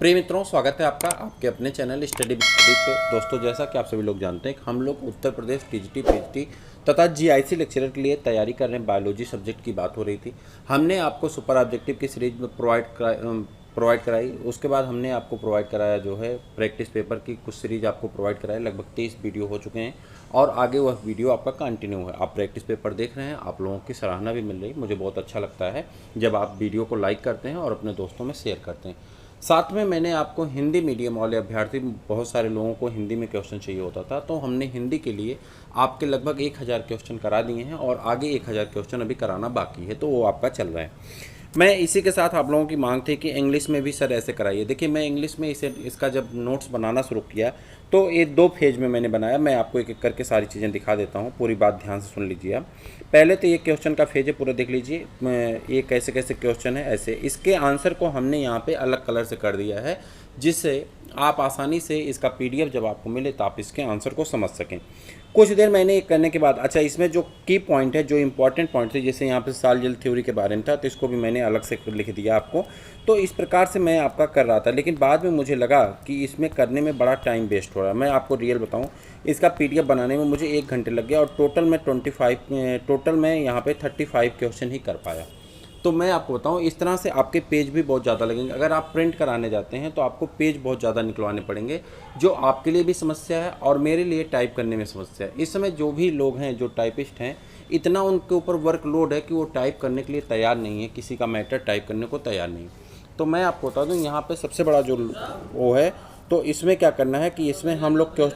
प्रिय मित्रों, स्वागत है आपका आपके अपने चैनल स्टडी पे। दोस्तों, जैसा कि आप सभी लोग जानते हैं, हम लोग उत्तर प्रदेश टीजीटी, पीजीटी तथा जीआईसी लेक्चरर के लिए तैयारी कर रहे हैं। बायोलॉजी सब्जेक्ट की बात हो रही थी। हमने आपको सुपर ऑब्जेक्टिव की सीरीज में प्रोवाइड कराई। उसके बाद हमने आपको प्रोवाइड कराया जो है प्रैक्टिस पेपर की कुछ सीरीज आपको प्रोवाइड कराई। लगभग 23 वीडियो हो चुके हैं और आगे वह वीडियो आपका कंटिन्यू है। आप प्रैक्टिस पेपर देख रहे हैं, आप लोगों की सराहना भी मिल रही। मुझे बहुत अच्छा लगता है जब आप वीडियो को लाइक करते हैं और अपने दोस्तों में शेयर करते हैं। साथ में मैंने आपको हिंदी मीडियम वाले अभ्यर्थी, बहुत सारे लोगों को हिंदी में क्वेश्चन चाहिए होता था, तो हमने हिंदी के लिए आपके लगभग 1000 क्वेश्चन करा दिए हैं और आगे 1000 क्वेश्चन अभी कराना बाकी है, तो वो आपका चल रहा है। मैं इसी के साथ आप लोगों की मांग थी कि इंग्लिश में भी सर ऐसे कराइए। देखिए, मैं इंग्लिश में इसका जब नोट्स बनाना शुरू किया तो ये 2 फेज में मैंने बनाया। मैं आपको एक एक करके सारी चीज़ें दिखा देता हूँ, पूरी बात ध्यान से सुन लीजिए आप। पहले तो ये क्वेश्चन का फेज है, पूरा देख लीजिए। ये कैसे कैसे क्वेश्चन है, ऐसे इसके आंसर को हमने यहाँ पे अलग कलर से कर दिया है, जिससे आप आसानी से इसका पीडीएफ जब आपको मिले तो आप इसके आंसर को समझ सकें। कुछ देर मैंने ये करने के बाद, अच्छा, इसमें जो की पॉइंट है, जो इंपॉर्टेंट पॉइंट थे, जैसे यहाँ पे साल जल थ्योरी के बारे में था, तो इसको भी मैंने अलग से लिख दिया आपको। तो इस प्रकार से मैं आपका कर रहा था, लेकिन बाद में मुझे लगा कि इसमें करने में बड़ा टाइम वेस्ट हो रहा है। मैं आपको रियल बताऊँ, इसका पीडीएफ बनाने में मुझे 1 घंटे लग गया और टोटल मैं यहाँ पे 35 क्वेश्चन ही कर पाया। तो मैं आपको बताऊं, इस तरह से आपके पेज भी बहुत ज़्यादा लगेंगे। अगर आप प्रिंट कराने जाते हैं तो आपको पेज बहुत ज़्यादा निकलवाने पड़ेंगे, जो आपके लिए भी समस्या है और मेरे लिए टाइप करने में समस्या है। इस समय जो भी लोग हैं, जो टाइपिस्ट हैं, इतना उनके ऊपर वर्कलोड है कि वो टाइप करने के लिए तैयार नहीं है, किसी का मैटर टाइप करने को तैयार नहीं। तो मैं आपको बता दूँ, यहाँ पर सबसे बड़ा जो वो है, तो इसमें क्या करना है कि इसमें हम लोग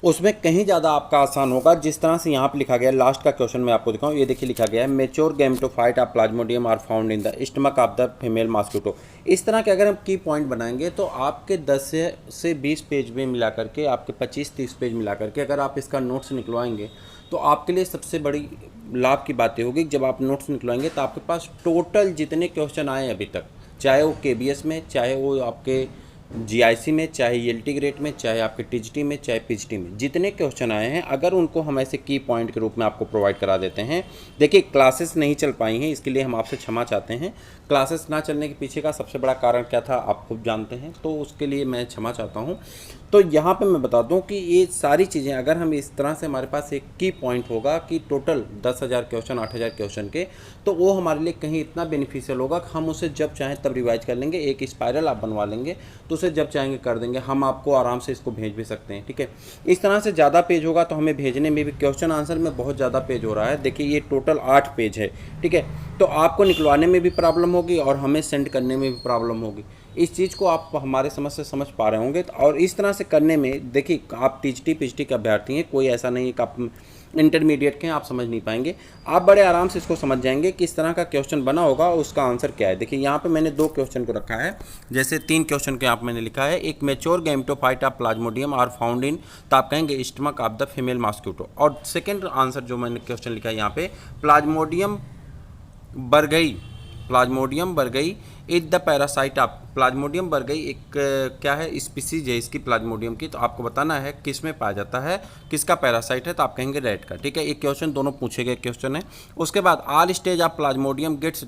उसमें कहीं ज़्यादा आपका आसान होगा। जिस तरह से यहाँ पे लिखा गया है, लास्ट का क्वेश्चन मैं आपको दिखाऊँ, ये देखिए लिखा गया है, mature gametophyte of Plasmodium are found in the stomach of the female mosquito. इस तरह के अगर हम की पॉइंट बनाएंगे तो आपके 10 से 20 पेज में मिला करके, आपके 25-30 पेज मिला करके अगर आप इसका नोट्स निकलवाएंगे तो आपके लिए सबसे बड़ी लाभ की बातें होगी। जब आप नोट्स निकलवाएंगे तो आपके पास टोटल जितने क्वेश्चन आए अभी तक, चाहे वो केबीएस में, चाहे वो आपके जीआईसी में, चाहे ईएलटी ग्रेड में, चाहे आपके टीजीटी में, चाहे पीजीटी में, जितने क्वेश्चन आए हैं, अगर उनको हम ऐसे की पॉइंट के रूप में आपको प्रोवाइड करा देते हैं। देखिए, क्लासेस नहीं चल पाई हैं, इसके लिए हम आपसे क्षमा चाहते हैं। क्लासेस ना चलने के पीछे का सबसे बड़ा कारण क्या था आप खुद जानते हैं, तो उसके लिए मैं क्षमा चाहता हूँ। तो यहाँ पे मैं बता दूँ कि ये सारी चीज़ें अगर हम इस तरह से, हमारे पास एक की पॉइंट होगा कि टोटल 10,000 क्वेश्चन, 8,000 क्वेश्चन के, तो वो हमारे लिए कहीं इतना बेनिफिशियल होगा कि हम उसे जब चाहें तब रिवाइज कर लेंगे। एक स्पायरल आप बनवा लेंगे तो उसे जब चाहेंगे कर देंगे। हम आपको आराम से इसको भेज भी सकते हैं, ठीक है। इस तरह से ज़्यादा पेज होगा तो हमें भेजने में भी, क्वेश्चन आंसर में बहुत ज़्यादा पेज हो रहा है। देखिए, ये टोटल 8 पेज है, ठीक है। तो आपको निकलवाने में भी प्रॉब्लम होगी और हमें सेंड करने में भी प्रॉब्लम होगी। इस चीज़ को आप हमारे समझ से समझ पा रहे होंगे। और इस तरह से करने में, देखिए, आप टीजीटी पीजीटी के अभ्यर्थी हैं, कोई ऐसा नहीं है कि आप इंटरमीडिएट के हैं, आप समझ नहीं पाएंगे। आप बड़े आराम से इसको समझ जाएंगे कि इस तरह का क्वेश्चन बना होगा, उसका आंसर क्या है। देखिए, यहाँ पे मैंने 2 क्वेश्चन को रखा है, जैसे 3 क्वेश्चन के यहाँ पे मैंने लिखा है। एक, mature gametophyte of Plasmodium are found in, तो आप कहेंगे stomach of the female mosquito. और सेकेंड आंसर जो मैंने क्वेश्चन लिखा है यहाँ पे, plasmodium berghei is the parasite of, plasmodium berghei एक क्या है, स्पीसीज है इसकी प्लाज्मोडियम की, तो आपको बताना है किस में पाया जाता है, किसका पैरासाइट है, तो आप कहेंगे रेड का, ठीक है। एक क्वेश्चन, दोनों पूछे गए क्वेश्चन है। उसके बाद, all stage of Plasmodium gets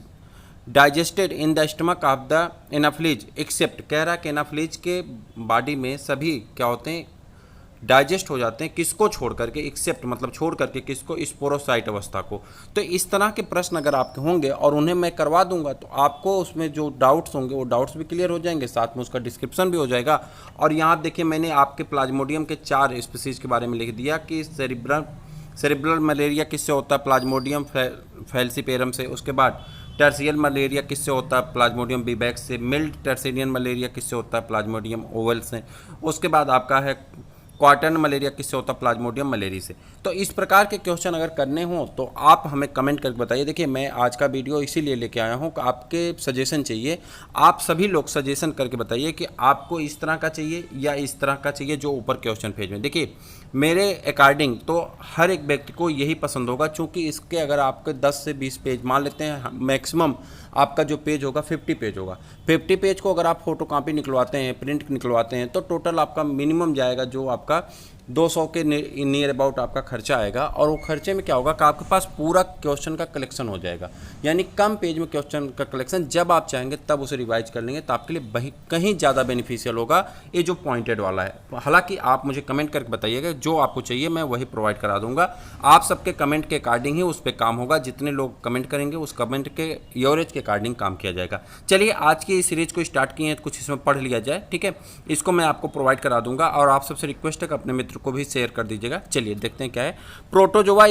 digested in the stomach of the Anopheles except, कह रहा है कि एनाफ्लीज के बॉडी में सभी क्या होते हैं, डाइजेस्ट हो जाते हैं, किसको छोड़ करके, एक्सेप्ट मतलब छोड़ करके, किसको, स्पोरोसाइट अवस्था को। तो इस तरह के प्रश्न अगर आपके होंगे और उन्हें मैं करवा दूंगा तो आपको उसमें जो डाउट्स होंगे वो डाउट्स भी क्लियर हो जाएंगे, साथ में उसका डिस्क्रिप्शन भी हो जाएगा। और यहाँ देखिए, मैंने आपके प्लाज्मोडियम के 4 स्पीसीज के बारे में लिख दिया कि सेरिब्रल मलेरिया किससे होता है, प्लाज्मोडियम फैल्सीपेरम से। उसके बाद टर्सियल मलेरिया किससे होता है, प्लाज्मोडियम बीबैक्स से। मिल्ड टर्सिडियन मलेरिया किससे होता है, प्लाज्मोडियम ओवल से। उसके बाद आपका है क्वार्टन मलेरिया किससे होता है, प्लाज्मोडियम मलेरी से। तो इस प्रकार के क्वेश्चन अगर करने हो तो आप हमें कमेंट करके बताइए। देखिए, मैं आज का वीडियो इसीलिए लेके आया हूँ कि आपके सजेशन चाहिए। आप सभी लोग सजेशन करके बताइए कि आपको इस तरह का चाहिए या इस तरह का चाहिए जो ऊपर क्वेश्चन पेज में। देखिए, मेरे अकॉर्डिंग तो हर एक व्यक्ति को यही पसंद होगा, क्योंकि इसके अगर आपके 10 से 20 पेज, मान लेते हैं मैक्सिमम आपका जो पेज होगा 50 पेज होगा। 50 पेज को अगर आप फोटो कॉपी निकलवाते हैं, प्रिंट निकलवाते हैं, तो टोटल आपका मिनिमम जाएगा जो आपका 200 के नियर अबाउट आपका खर्चा आएगा, और वो खर्चे में क्या होगा कि आपके पास पूरा क्वेश्चन का कलेक्शन हो जाएगा, यानी कम पेज में क्वेश्चन का कलेक्शन जब आप चाहेंगे तब उसे रिवाइज कर लेंगे, तो आपके लिए कहीं ज़्यादा बेनिफिशियल होगा ये जो पॉइंटेड वाला है। हालांकि आप मुझे कमेंट करके बताइएगा, जो आपको चाहिए मैं वही प्रोवाइड करा दूंगा। आप सबके कमेंट के अकॉर्डिंग ही उस पर काम होगा, जितने लोग कमेंट करेंगे उस कमेंट के एवरेज के अकॉर्डिंग काम किया जाएगा। चलिए आज की इस सीरीज को स्टार्ट किए हैं, तो कुछ इसमें पढ़ लिया जाए, ठीक है। इसको मैं आपको प्रोवाइड करा दूंगा, और आप सबसे रिक्वेस्ट है कि अपने मित्र को भी शेयर कर दीजिएगा। चलिए देखते हैं क्या है। Protozoa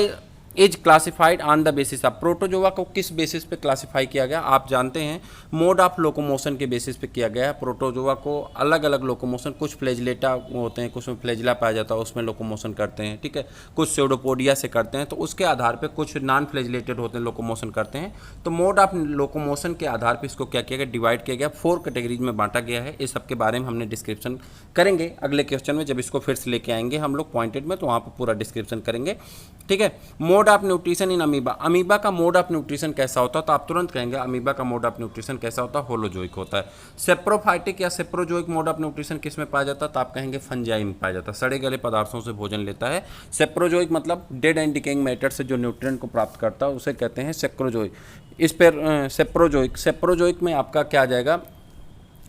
is classified on the basis of, protozoa को किस बेसिस पे क्लासिफाई किया गया? आप जानते हैं मोड ऑफ लोकोमोशन के बेसिस पे किया गया है। प्रोटोजोआ को अलग अलग लोकोमोशन, कुछ फ्लैजिलेटा होते हैं, कुछ में फ्लैजिला पाया जाता है, उसमें लोकोमोशन करते हैं, ठीक है, कुछ स्यूडोपोडिया से करते हैं, तो उसके आधार पे कुछ नॉन फ्लैजिलेटेड होते हैं, लोकोमोशन करते हैं। तो मोड ऑफ लोकोमोशन के आधार पर इसको क्या किया गया, डिवाइड किया गया, 4 कैटेगरीज में बांटा गया है। इस सब के बारे में हमने डिस्क्रिप्शन करेंगे अगले क्वेश्चन में, जब इसको फिर से लेके आएंगे हम लोग पॉइंटेड में, तो वहाँ पर पूरा डिस्क्रिप्शन करेंगे, ठीक है। Mode of nutrition in amoeba, amoeba का मोड ऑफ न्यूट्रिशन कैसा होता है? तो आप तुरंत कहेंगे अमीबा का मोड ऑफ न्यूट्रिशन कैसा होता है? होलोजोइक होता है। सेप्रोफाइटिक या सेप्रोजोइक मोड ऑफ न्यूट्रिशन किस में पाया जाता है? तो आप कहेंगे फंजाई में पाया जाता है, सड़े गले पदार्थों से भोजन लेता है। सेप्रोजोइक मतलब डेड एंड डिकेइंग मैटर से जो न्यूट्रिएंट को प्राप्त करता है उसे कहते हैं सेक्रोजोइक। इस पर सेप्रोजोइक में आपका क्या आ जाएगा,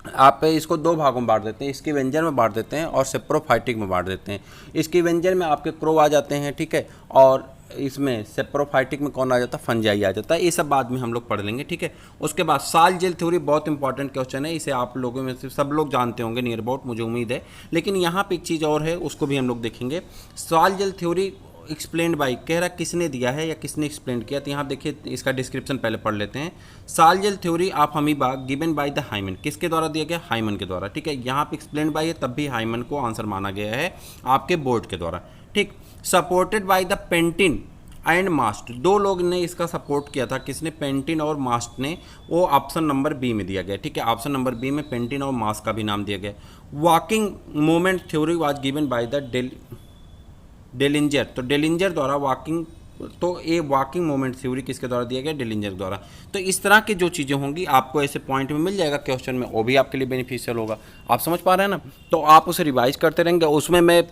आप इसको 2 भागों में बांट देते हैं, इसके व्यंजन में बांट देते हैं और सेप्रोफाइटिक में बांट देते हैं। इसके व्यंजन में आपके क्रो आ जाते हैं, ठीक है, और इसमें सेप्रोफाइटिक में कौन आ जाता है? फंजाई आ जाता है। ये सब बाद में हम लोग पढ़ लेंगे, ठीक है। उसके बाद साल जेल थ्योरी बहुत इंपॉर्टेंट क्वेश्चन है, इसे आप लोगों में से सब लोग जानते होंगे नियर अबाउट, मुझे उम्मीद है, लेकिन यहाँ पे एक चीज़ और है, उसको भी हम लोग देखेंगे। साल जेल थ्योरी एक्सप्लेन्ड बाई, कह रहा किसने दिया है या किसने एक्सप्लेन किया, तो यहाँ देखिए इसका डिस्क्रिप्शन पहले पढ़ लेते हैं। Sol gel theory of amoeba given by the Hyman, किसके द्वारा दिया गया? हाइमन के द्वारा, ठीक है। यहाँ पे एक्सप्लेन बाय है, तब भी हाइमन को आंसर माना गया है आपके बोर्ड के द्वारा, ठीक। Supported by the pentin and mast, 2 लोग ने इसका सपोर्ट किया था, किसने? पेंटिन और मास्ट ने, वो ऑप्शन नंबर बी में दिया गया, ठीक है। ऑप्शन नंबर बी में पेंटिन और मास्ट का भी नाम दिया गया। Walking movement theory was given by the Dillinger, तो डेलिंजर द्वारा वॉकिंग, तो ये वॉकिंग मूवमेंट थ्योरी किसके द्वारा दिया गया? डेलिंजर द्वारा। तो इस तरह की जो चीज़ें होंगी आपको ऐसे पॉइंट में मिल जाएगा क्वेश्चन में, वो भी आपके लिए बेनिफिशियल होगा। आप समझ पा रहे हैं ना? तो आप उसे रिवाइज करते रहेंगे। उसमें मैं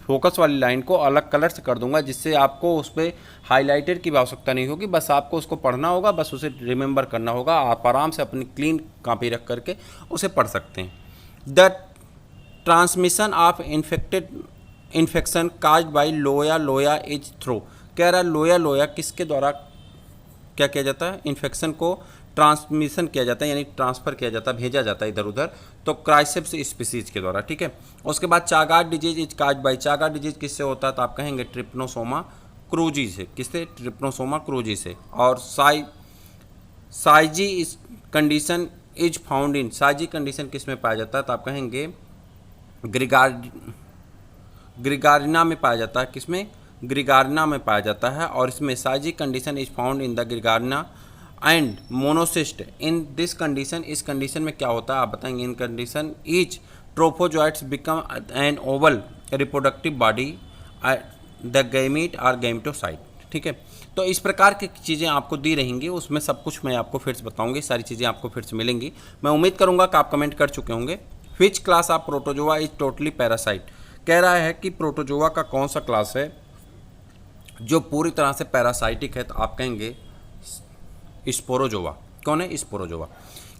फोकस वाली लाइन को अलग कलर से कर दूंगा, जिससे आपको उस पर हाईलाइटेड की आवश्यकता नहीं होगी, बस आपको उसको पढ़ना होगा, बस उसे रिमेंबर करना होगा। आप आराम से अपनी क्लीन कॉपी रख करके उसे पढ़ सकते हैं। The transmission of infection caused by loya is through, कह रहा है लोया किसके द्वारा क्या किया जाता है? इन्फेक्शन को ट्रांसमिशन किया जाता है, यानी ट्रांसफ़र किया जाता है, भेजा जाता है इधर उधर, तो क्राइसेप्स स्पीसीज के द्वारा, ठीक है। उसके बाद chagas disease is caused by, chagas disease किससे होता है? तो आप कहेंगे ट्रिप्नोसोमा क्रूजी से, किससे? ट्रिप्नोसोमा क्रूजी से। और syzygy condition is found in, syzygy condition किस में पाया जाता है? तो आप कहेंगे ग्रिगारिना में पाया जाता है, किसमें? ग्रिगारिना में पाया जाता है। और इसमें syzygy condition is found in the gregarina and monocystis in this condition, इस कंडीशन में क्या होता है आप बताएंगे? In condition each trophozoites become an oval reproductive body the gamete और गैमेटोसाइट, ठीक है। तो इस प्रकार की चीज़ें आपको दी रहेंगी, उसमें सब कुछ मैं आपको फिर से बताऊंगी, सारी चीज़ें आपको फिर से मिलेंगी। मैं उम्मीद करूंगा कि आप कमेंट कर चुके होंगे। Which class of protozoa is totally parasite, कह रहा है कि प्रोटोजोआ का कौन सा क्लास है जो पूरी तरह से पैरासाइटिक है? तो आप कहेंगे स्पोरोजोआ। कौन है? स्पोरोजोआ।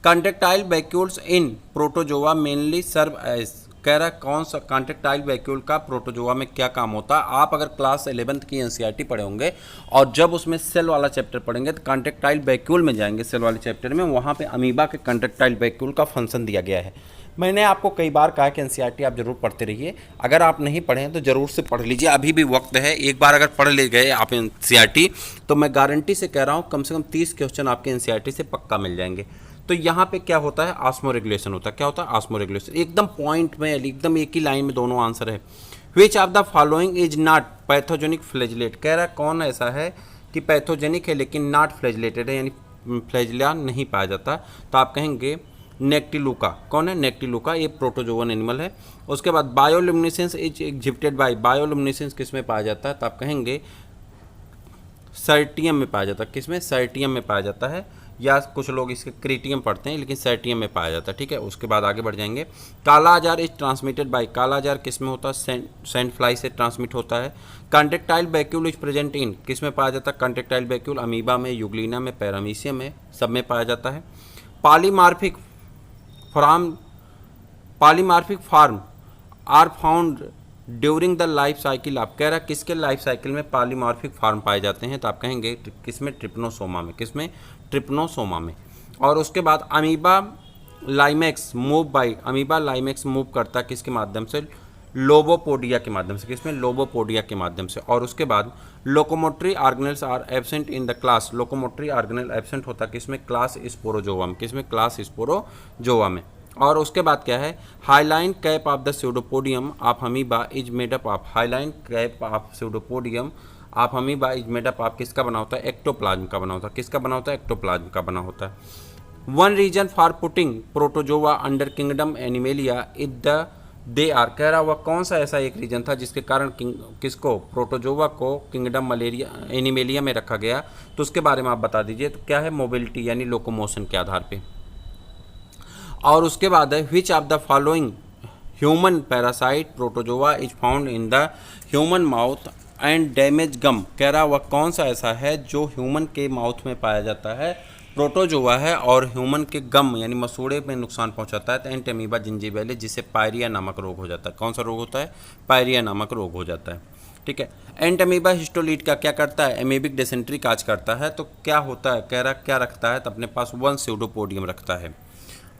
कॉन्ट्रेक्टाइल वैक्यूल्स इन प्रोटोजोआ मेनली सर्व एज, कह रहा है कौन सा कॉन्ट्रेक्टाइल वैक्यूल का प्रोटोजोआ में क्या काम होता है? आप अगर क्लास 11th की एनसीईआरटी पढ़े होंगे और जब उसमें सेल वाला चैप्टर पढ़ेंगे तो कॉन्ट्रेक्टाइल वैक्यूल में जाएंगे, सेल वाले चैप्टर में, वहाँ पे अमीबा के कॉन्ट्रेक्टाइल वैक्यूल का फंक्शन दिया गया है। मैंने आपको कई बार कहा कि एनसीईआरटी आप जरूर पढ़ते रहिए, अगर आप नहीं पढ़े हैं तो ज़रूर से पढ़ लीजिए, अभी भी वक्त है। एक बार अगर पढ़ ले गए आप एनसीईआरटी तो मैं गारंटी से कह रहा हूँ कम से कम 30 क्वेश्चन आपके एनसीईआरटी से पक्का मिल जाएंगे। तो यहाँ पे क्या होता है? ऑस्मो रेगुलेशन होता है। क्या होता है? ऑस्मो रेगुलेशन, एकदम पॉइंट में, एकदम एक ही लाइन में दोनों आंसर है। Which of the following is not pathogenic flagellate, कह रहा है कौन ऐसा है कि पैथोजेनिक है लेकिन नॉट फ्लैजिलेटेड है, यानी फ्लैजिला नहीं पाया जाता? तो आप कहेंगे नेक्टिलुका। कौन है? नेक्टिलुका, ये प्रोटोजोवन एनिमल है। उसके बाद bioluminescence is exhibited by, bioluminescence किस में पाया जाता है? तो आप कहेंगे सर्टियम में पाया जाता है। किस में? सर्टियम में पाया जाता है। या कुछ लोग इसके क्रीटियम पढ़ते हैं, लेकिन सेटियम में पाया जाता है। ठीक है, उसके बाद आगे बढ़ जाएंगे। काला आजार इज ट्रांसमिटेड बाय, काला आजार किस में होता है? सैंड फ्लाई से ट्रांसमिट होता है। Contractile vacuole is present in, किस में पाया जाता है कॉन्ट्रेक्टाइल वैक्यूल? अमीबा में, यूग्लिना में, पैरामीशियम में, सब में पाया जाता है। Polymorphic form are found during the life cycle, आप कह रहा किसके लाइफ साइकिल में पॉलीमॉर्फिक फार्म पाए जाते हैं? तो आप कहेंगे किसमें? ट्रिप्नोसोमा में। किसमें? ट्रिप्नोसोमा में। और उसके बाद amoeba Limax move by, amoeba Limax move करता किसके माध्यम से? लोबोपोडिया के माध्यम से। किसमें? लोबोपोडिया के माध्यम से। और उसके बाद locomotory organelles are absent in the class, locomotory organelle absent होता किसमें? क्लास स्पोरोजोआ में। किसमें? क्लास स्पोरोजोआ में। और उसके बाद क्या है? Hyaline cap of the pseudopodium of amoeba is made up of, hyaline cap of pseudopodium of amoeba is made up of, किसका बना होता है? एक्टोप्लाज्म का बना होता है। किसका बना होता है? एक्टोप्लाज्म का बना होता है। One reason for putting protozoa under kingdom Animalia is the they are, कह रहा हुआ कौन सा ऐसा एक रीजन था जिसके कारण किसको? प्रोटोजोआ को किंगडम मलेरिया एनिमेलिया में रखा गया, तो उसके बारे में आप बता दीजिए। तो क्या है? मोबिलिटी यानी लोकोमोशन के आधार पे। और उसके बाद है which of the following human parasite protozoa is found in the human mouth and damage gum, कह रहा हुआ कौन सा ऐसा है जो ह्यूमन के माउथ में पाया जाता है? प्रोटोजोआ है, और ह्यूमन के गम यानी मसूड़े में नुकसान पहुंचाता है तो एंटेमीबा जिंजीबेले, जिससे पायरिया नामक रोग हो जाता है। कौन सा रोग होता है? पायरिया नामक रोग हो जाता है। ठीक है। एंटेमीबा हिस्टोलीट का क्या करता है? एमीबिक डिसेंट्री काज करता है। तो क्या होता है? कह रहा क्या रखता है? तो अपने पास वन स्यूडोपोडियम रखता है।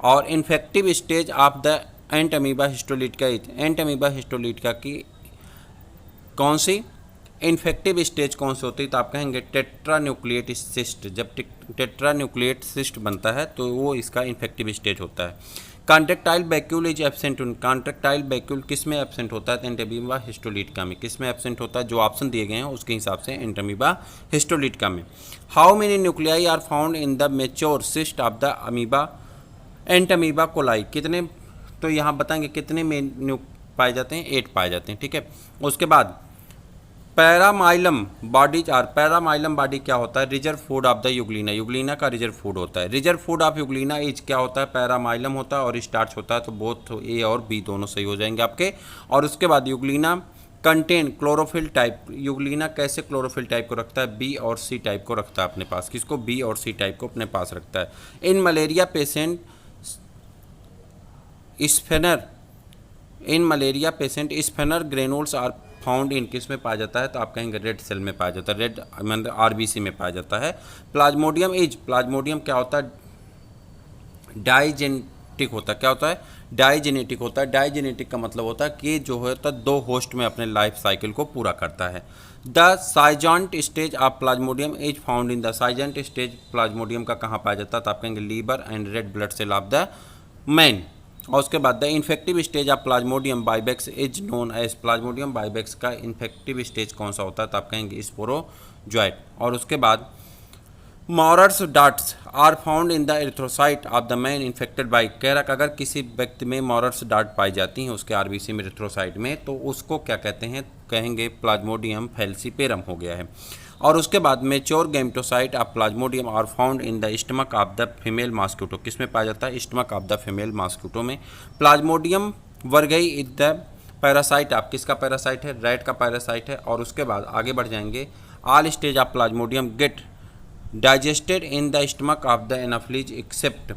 और इन्फेक्टिव स्टेज ऑफ द एंटेमीबा हिस्टोलीट का, एंटेमीबा हिस्टोलीट का की कौन सी इन्फेक्टिव स्टेज कौन सी होती है? तो आप कहेंगे टेट्रा न्यूक्लिएट सिस्ट, जब टेट्रा न्यूक्लिएट सिस्ट बनता है तो वो इसका इन्फेक्टिव स्टेज होता है। Contractile vacuole is absent, contractile vacuole किस में एब्सेंट होता है? तो एंटेमीबा हिस्टोलीटिका में। किस में एब्सेंट होता है? जो ऑप्शन दिए गए हैं उसके हिसाब से एंटेमीबा हिस्टोलीटिका में। How many nuclei are found in the mature cyst of the amoeba entamoeba coli, कितने? तो यहाँ बताएंगे कितने में पाए जाते हैं? 8 पाए जाते हैं। ठीक है। उसके बाद पैरामाइलम बॉडी आर, पैरामाइलम बॉडी क्या होता है? Reserve food of the Euglena, Euglena का रिजर्व फूड होता है। Reserve food of Euglena is क्या होता है? पैरामाइलम होता है और स्टार्च होता है। तो बोथ ए और बी दोनों सही हो जाएंगे आपके। और उसके बाद Euglena contain chlorophyll type, Euglena कैसे क्लोरोफिल टाइप को रखता है? बी और सी टाइप को रखता है अपने पास। किसको? बी और सी टाइप को अपने पास रखता है। In malaria patient schuffner, in malaria patient schuffner granules are found in, किस में पाया जाता है? तो आप कहेंगे रेड सेल में पाया जाता है, रेड मतलब आरबीसी में पाया जाता है। प्लाज्मोडियम इज, प्लाज्मोडियम क्या होता है? डाइजेनेटिक होता है। क्या होता है? डाइजेनेटिक होता है। डाइजेनेटिक का मतलब होता है कि जो होता है 2 होस्ट में अपने लाइफ साइकिल को पूरा करता है। The schizont stage of plasmodium is found in the, schizont stage plasmodium का कहाँ पाया जाता है? तो आप कहेंगे liver and red blood cell of the man. और उसके बाद the infective stage of plasmodium vivax is known as, plasmodium vivax का इन्फेक्टिव स्टेज कौन सा होता है? तो आप कहेंगे स्पोरोजॉइट। और उसके बाद Maurer's dots are found in the erythrocyte of the man infected by, कह रहा अगर किसी व्यक्ति में मॉरर्स डार्ट पाई जाती हैं उसके आरबीसी में, एरिथ्रोसाइट में, तो उसको क्या कहते हैं? कहेंगे प्लाज्मोडियम फैल्सीपेरम हो गया है। और उसके बाद mature gametocyte of Plasmodium are found in the stomach of the female mosquito, किस में पाया जाता है? Stomach of the female mosquito में। प्लाज्मोडियम वर्गई इज द पैरासाइट ऑफ, किसका पैरासाइट है? रैट का पैरासाइट है। और उसके बाद आगे बढ़ जाएंगे। All stage of plasmodium get digested in the stomach of the Anopheles except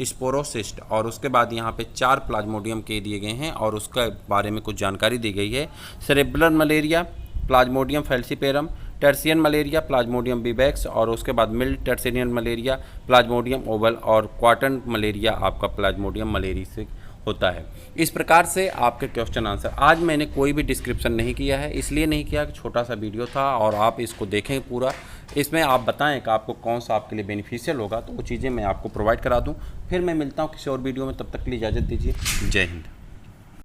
sporocyst. और उसके बाद यहाँ पे 4 प्लाज्मोडियम के दिए गए हैं और उसके बारे में कुछ जानकारी दी गई है। Cerebral malaria plasmodium falciparum, tertian malaria plasmodium vivax, और उसके बाद mild tertian malaria plasmodium ovale, और क्वार्टन मलेरिया आपका प्लाज्मोडियम मलेरी से होता है। इस प्रकार से आपके क्वेश्चन आंसर। आज मैंने कोई भी डिस्क्रिप्शन नहीं किया है, इसलिए नहीं किया कि छोटा सा वीडियो था और आप इसको देखें पूरा। इसमें आप बताएं कि आपको कौन सा आपके लिए बेनिफिशियल होगा, तो वो चीज़ें मैं आपको प्रोवाइड करा दूं। फिर मैं मिलता हूं किसी और वीडियो में, तब तक के लिए इजाज़त दीजिए। जय हिंद।